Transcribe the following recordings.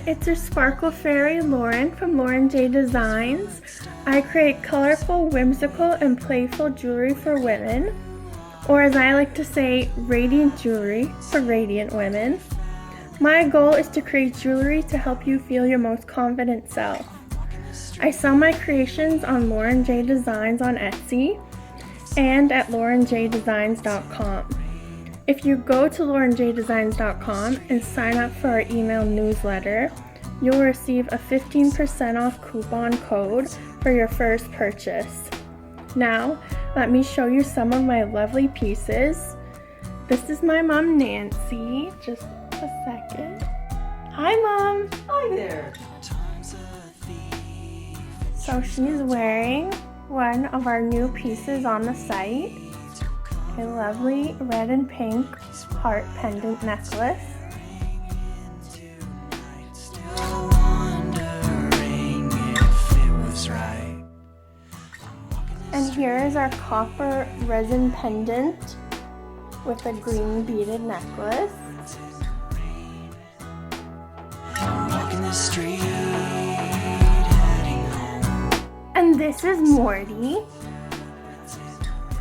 it's your Sparkle Fairy Lauren from Lauren J Designs. I create colorful, whimsical, and playful jewelry for women, or as I like to say, radiant jewelry for radiant women. My goal is to create jewelry to help you feel your most confident self. I sell my creations on Lauren J Designs on Etsy and at laurenjdesigns.com. If you go to laurenjdesigns.com and sign up for our email newsletter, you'll receive a 15% off coupon code for your first purchase. Now, let me show you some of my lovely pieces. This is my mom, Nancy. Just a second. Hi, Mom. Hi there. So she's wearing one of our new pieces on the site. A lovely red and pink heart pendant necklace. And here is our copper resin pendant with a green beaded necklace. And this is Morty.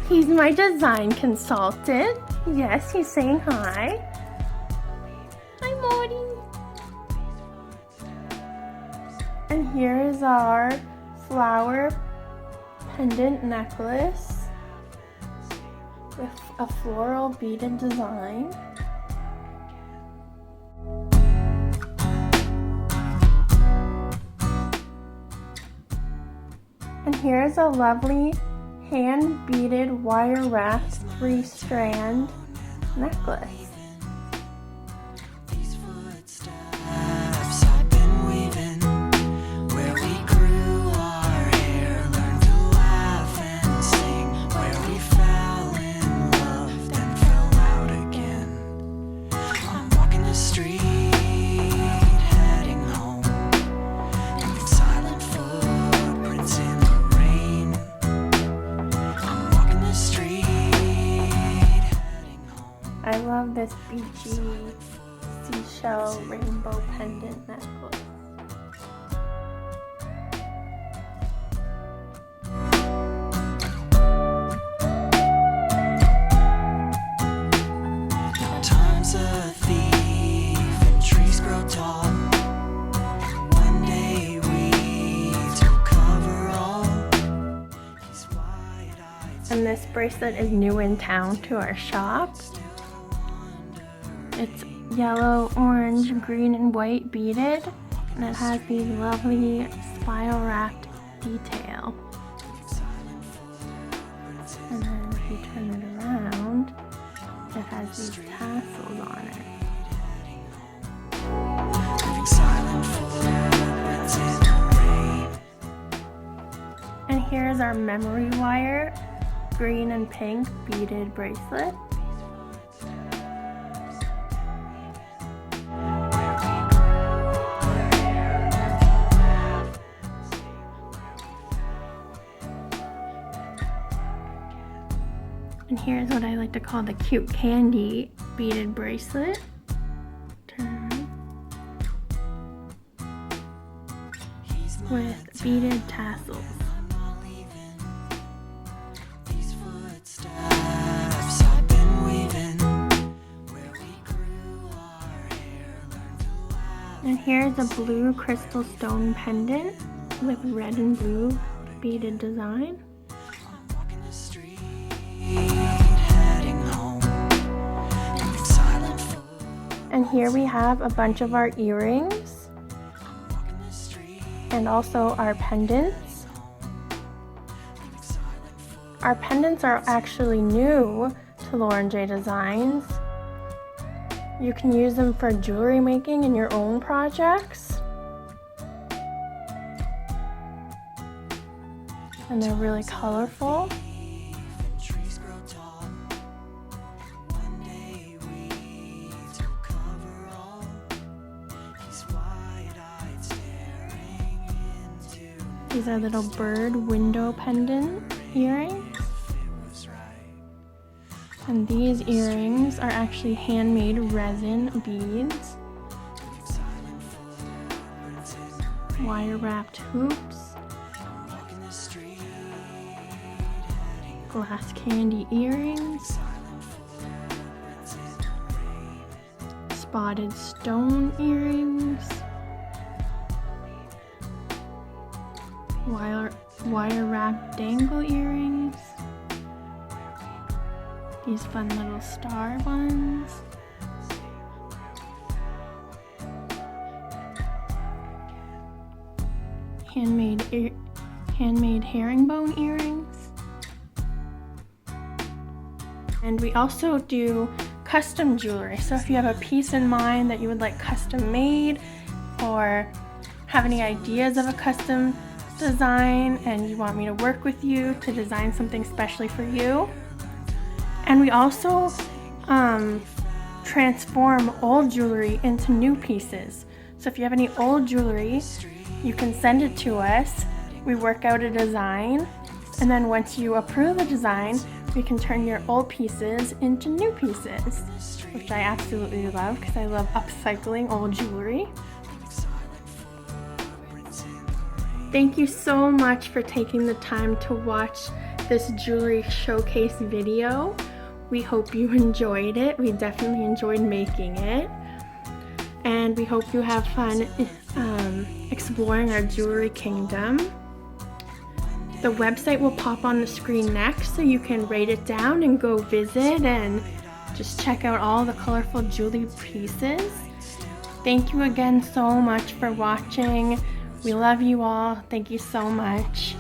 He's my design consultant. Yes, he's saying hi. Hi, Morty. And here is our flower pendant necklace with a floral beaded design. And here's a lovely hand beaded wire wrapped 3-strand necklace. I love this beachy seashell rainbow pendant necklace. Time's a thief and trees grow tall. One day weeds will cover all. And this bracelet is new in town to our shop. It's yellow, orange, green, and white beaded, and it has these lovely spiral wrapped detail. And then if you turn it around, it has these tassels on it. And here's our memory wire, green and pink beaded bracelet. And here's what I like to call the cute candy beaded bracelet. Turn. With beaded tassels. And here's a blue crystal stone pendant with red and blue beaded design. And here we have a bunch of our earrings and also our pendants. Our pendants are actually new to Lauren J Designs. You can use them for jewelry making in your own projects. And they're really colorful. These are little bird window pendant earrings. And these earrings are actually handmade resin beads. wire wrapped hoops, walking the street, glass candy earrings, spotted stone earrings, wire wrapped dangle earrings, these fun little star ones, handmade herringbone earrings. And we also do custom jewelry. So if you have a piece in mind that you would like custom made, or have any ideas of a custom design and you want me to work with you to design something specially for you. And we also transform old jewelry into new pieces. So if you have any old jewelry, you can send it to us. We work out a design, and then once you approve the design, we can turn your old pieces into new pieces, which I absolutely love because I love upcycling old jewelry. Thank you so much for taking the time to watch this jewelry showcase video. We hope you enjoyed it. We definitely enjoyed making it. And we hope you have fun exploring our jewelry kingdom. The website will pop on the screen next, so you can write it down and go visit and just check out all the colorful jewelry pieces. Thank you again so much for watching. We love you all. Thank you so much.